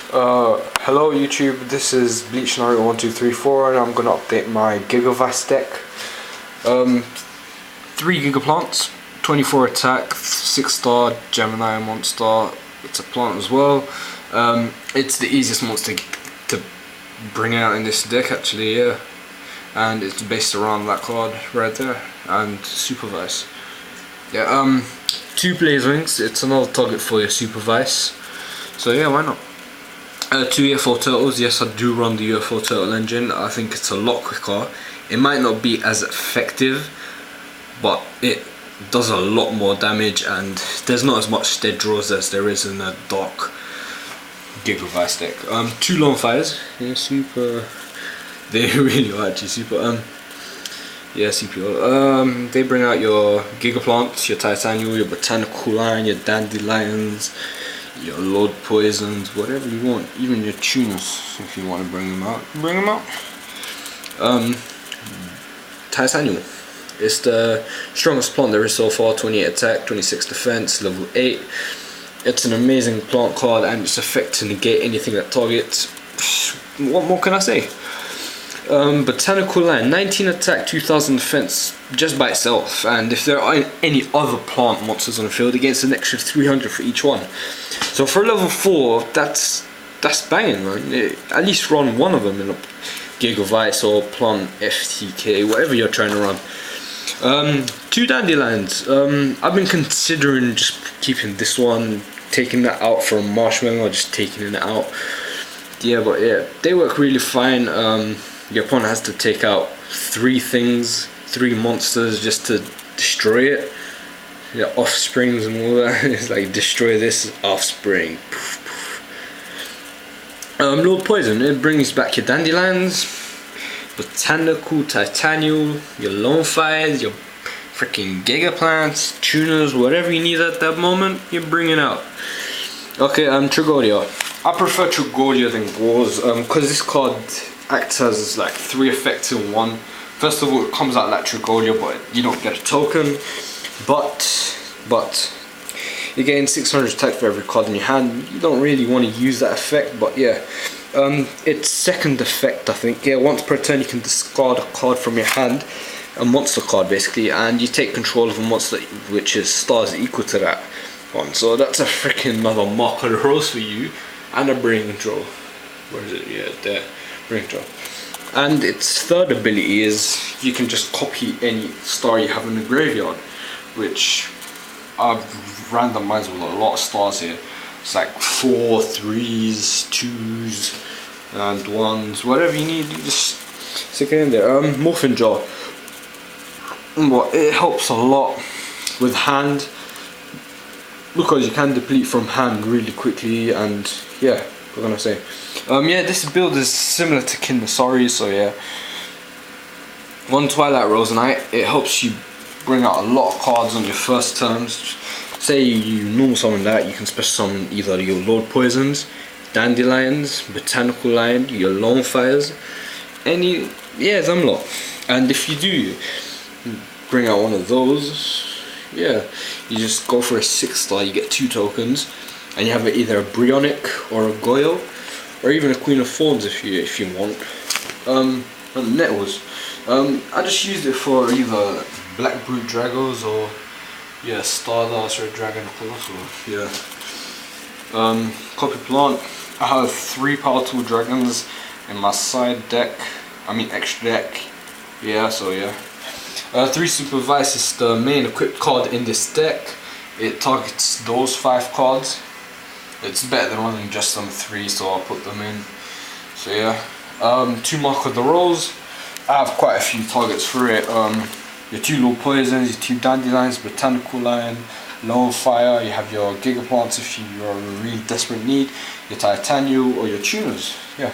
Hello YouTube, this is Bleach Naruto 1234 and I'm gonna update my GigaVise deck. 3 Giga plants, 24 attack, 6 star Gemini monster. It's a plant as well. It's the easiest monster to bring out in this deck actually, yeah. And it's based around that card right there and GigaVise. Yeah, 2 Blaze Wings, it's another target for your GigaVise. So yeah, why not? 2 UFO turtles, yes I do run the UFO turtle engine. I think it's a lot quicker. It might not be as effective, but it does a lot more damage and there's not as much dead draws as there is in a dark GigaVise deck. 2 Lone Fires, yeah, super. They really are actually super. Yeah, CPO. They bring out your Giga Plants, your Titanium, your Botanical Line, your Dandelions, your Lord Poisons, whatever you want, even your Tunas if you want to bring them out. Bring them out. Titanium. It's the strongest plant there is so far, 28 attack, 26 defense, level 8. It's an amazing plant card and its effect to negate anything that targets. What more can I say? Botanical Line, 19 attack, 2000 defense just by itself, and if there are any other plant monsters on the field, it gets an extra 300 for each one. So for level 4, that's banging, man. At least run one of them in a GigaVise or plant FTK, whatever you're trying to run. 2 Dandelions. I've been considering just keeping this one, taking that out for a Marshmallow, or just taking it out. Yeah, but yeah, they work really fine. Your opponent has to take out 3 things, 3 monsters just to destroy it. Yeah, offsprings and all that. It's like destroy this offspring. Lord Poison, it brings back your Dandelions, Botanical, Titanium, your Lone Fires, your freaking Giga Plants, Tunas, whatever you need at that moment, you bring it out. Okay, Tragolia. I prefer Tragolia than Gauze, because this card acts as like 3 effects in one. First of all, it comes out like Tragolia, but you don't get a token. But you gain 600 attack for every card in your hand. You don't really want to use that effect, but yeah. Its second effect, I think. Yeah, once per turn you can discard a card from your hand, a monster card basically, and you take control of a monster which is stars equal to that one. So that's a freaking another mark of the rose for you, and a brain control. Where is it? Yeah, there. Brain control. And its third ability is you can just copy any star you have in the graveyard, which I've randomized with a lot of stars here. It's like 4, 3s, 2s, and 1s, whatever you need, you just stick it in there. Morphin Jar. Well, it helps a lot with hand, because you can deplete from hand really quickly, and yeah, what can I say? Yeah, this build is similar to Kinasari, so yeah. 1 Twilight Rose Knight, it helps you bring out a lot of cards on your first turns. Say you normal summon that, you can special summon either your Lord Poisons, Dandelions, Botanical Line, your Lone Fires, any, yeah, them lot. And if you do bring out one of those, yeah, you just go for a 6 star, you get 2 tokens, and you have either a Bryonic or a Goyle, or even a Queen of Thorns if you want. And Nettles. I just used it for either Black Brute Dragos or yeah, Stardust or Dragon Claws, or yeah. Copy Plant. I have 3 Power Tool Dragons in my side deck. I mean extra deck. Yeah, so yeah. 3 GigaVise is the main equipped card in this deck. It targets those 5 cards. It's better than running just them 3, so I'll put them in. So yeah. 2 Mark of the Rose. I have quite a few targets for it. Your 2 Lord Poisons, your 2 Dandelions, Botanical Line, Lone Fire, you have your Giga Plants if you are in really desperate need, your Titanium or your Tunas. Yeah.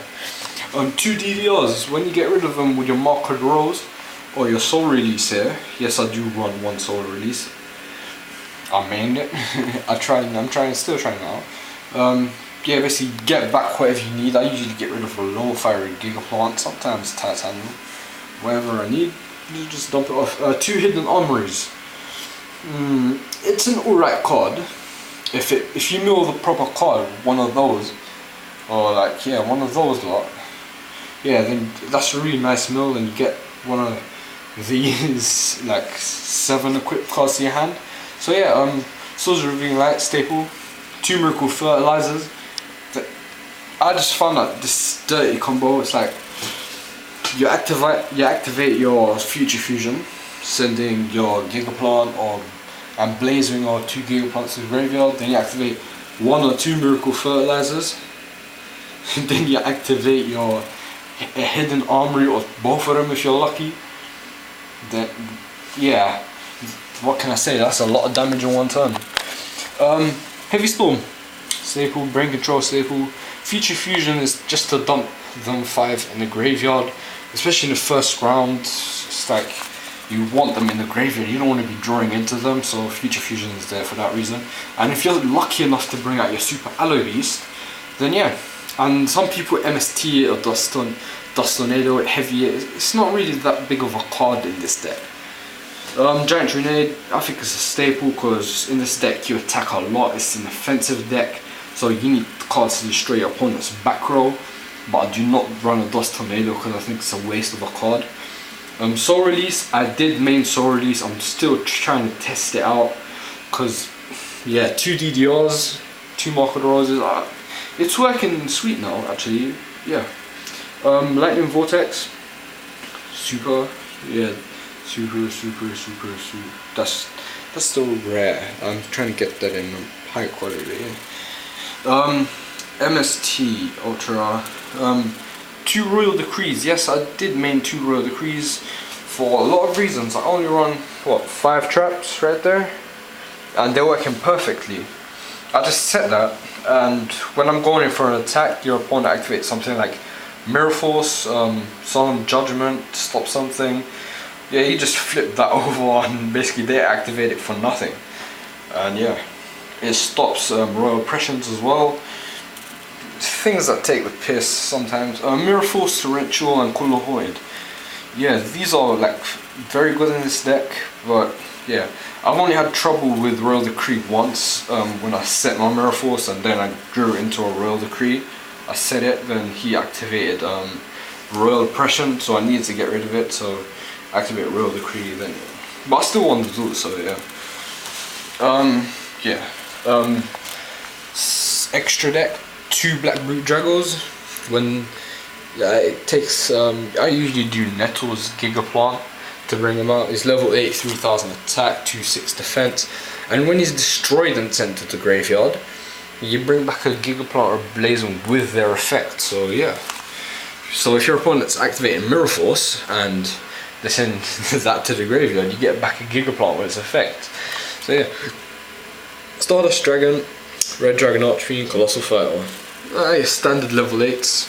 2 DDRs, when you get rid of them with your Mark of the Rose or your Soul Release here, yes I do run 1 Soul Release. I mained it. Still trying it out. Yeah, basically get back whatever you need. I usually get rid of a Lone Fire and Giga Plant, sometimes Titanium, whatever I need. You just dump it off. 2 Hidden Armories. It's an alright card. If you mill the proper card, one of those, or like, yeah, one of those lot, yeah, then that's a really nice mill, and you get one of these like 7 equipped cards to your hand. So yeah, Soul's Revealing Light, staple, 2 Miracle Fertilizers. I just found that this dirty combo, it's like you activate your Future Fusion, sending your Gigaplant and Blazing or 2 Gigaplants to the graveyard. Then you activate 1 or 2 Miracle Fertilizers. Then you activate your Hidden Armory or both of them if you're lucky. Then yeah, what can I say? That's a lot of damage in one turn. Heavy Storm, staple, Brain Control, staple. Future Fusion is just to dump them 5 in the graveyard, especially in the first round. It's like you want them in the graveyard, you don't want to be drawing into them, so Future Fusion is there for that reason. And if you're lucky enough to bring out your Super Alloy Beast, then yeah. And some people MST or Dust Tornado, Heavy, it's not really that big of a card in this deck. Giant Grenade, I think it's a staple because in this deck you attack a lot, it's an offensive deck, so you need cards to destroy your opponent's back row, but I do not run a Dust Tornado because I think it's a waste of a card. Soul Release, I did main Soul Release, I'm still trying to test it out because yeah, 2 DDRs, 2 Market Roses, it's working sweet now actually, yeah. Lightning Vortex, super, yeah, super, that's still rare, I'm trying to get that in high quality. MST Ultra, 2 Royal Decrees. Yes, I did main 2 Royal Decrees for a lot of reasons. I only run, what, 5 traps right there, and they're working perfectly. I just set that, and when I'm going in for an attack, your opponent activates something like Mirror Force, Solemn Judgment, Stop Something. Yeah, you just flip that over and basically they activate it for nothing. And yeah, it stops Royal Oppressions as well. Things that take the piss sometimes. Mirror Force, Torrential and Colloid. Yeah, these are like very good in this deck, but yeah, I've only had trouble with Royal Decree once when I set my Mirror Force and then I drew into a Royal Decree. I set it, then he activated Royal Oppression, so I needed to get rid of it, so I activate Royal Decree then. But I still want to do it, so yeah. Extra deck, 2 Black Brute Dragos. When it takes, I usually do Nettle's Gigaplant to bring him out. He's level 8, 3000 attack, 2/6 defense, and when he's destroyed and sent to the graveyard, you bring back a Gigaplant or Blazing with their effect. So yeah. So if your opponent's activating Mirror Force and they send that to the graveyard, you get back a Gigaplant with its effect. So yeah. Stardust Dragon, Red Dragon Archfiend, Colossal Fighter. Standard level 8s.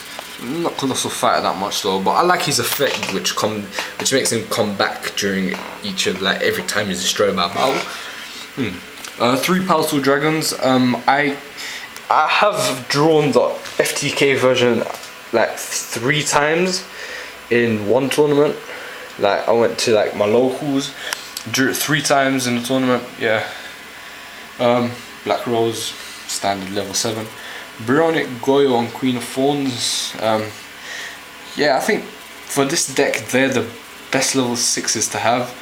Not Colossal Fighter that much though, but I like his effect which makes him come back during each of, like, every time he's destroyed by a battle. 3 Powerful Dragons. I have drawn the FTK version like 3 times in one tournament. Like I went to like my locals, drew it 3 times in the tournament. Yeah. Black Rose, standard level 7. Bionic Goyo and Queen of Thorns. Yeah, I think for this deck they're the best level 6s to have.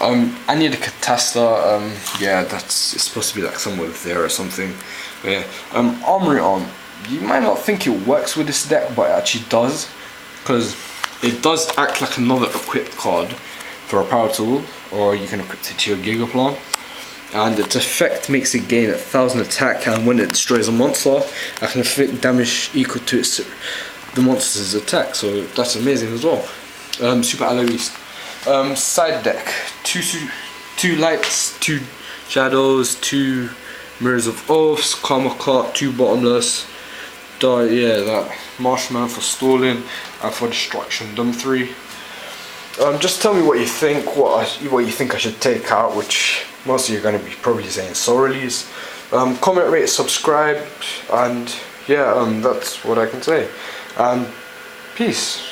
I need a Catasta. Yeah, it's supposed to be like somewhere there or something. But yeah, Armory Arm. You might not think it works with this deck, but it actually does, because it does act like another equipped card for a power tool, or you can equip it to your Gigaplant. And its effect makes it gain 1000 attack, and when it destroys a monster, I can inflict damage equal to the monster's attack. So that's amazing as well. Super Alloy Beast. Side deck, 2 lights, 2 shadows, 2 Mirrors of Oaths, Karma Cart, 2 bottomless. Yeah, that Marshman for stalling and for destruction. Them 3. Just tell me what you think. What you think I should take out, which most of you are going to be probably saying Soul Release. Comment, rate, subscribe, and yeah, that's what I can say. And peace.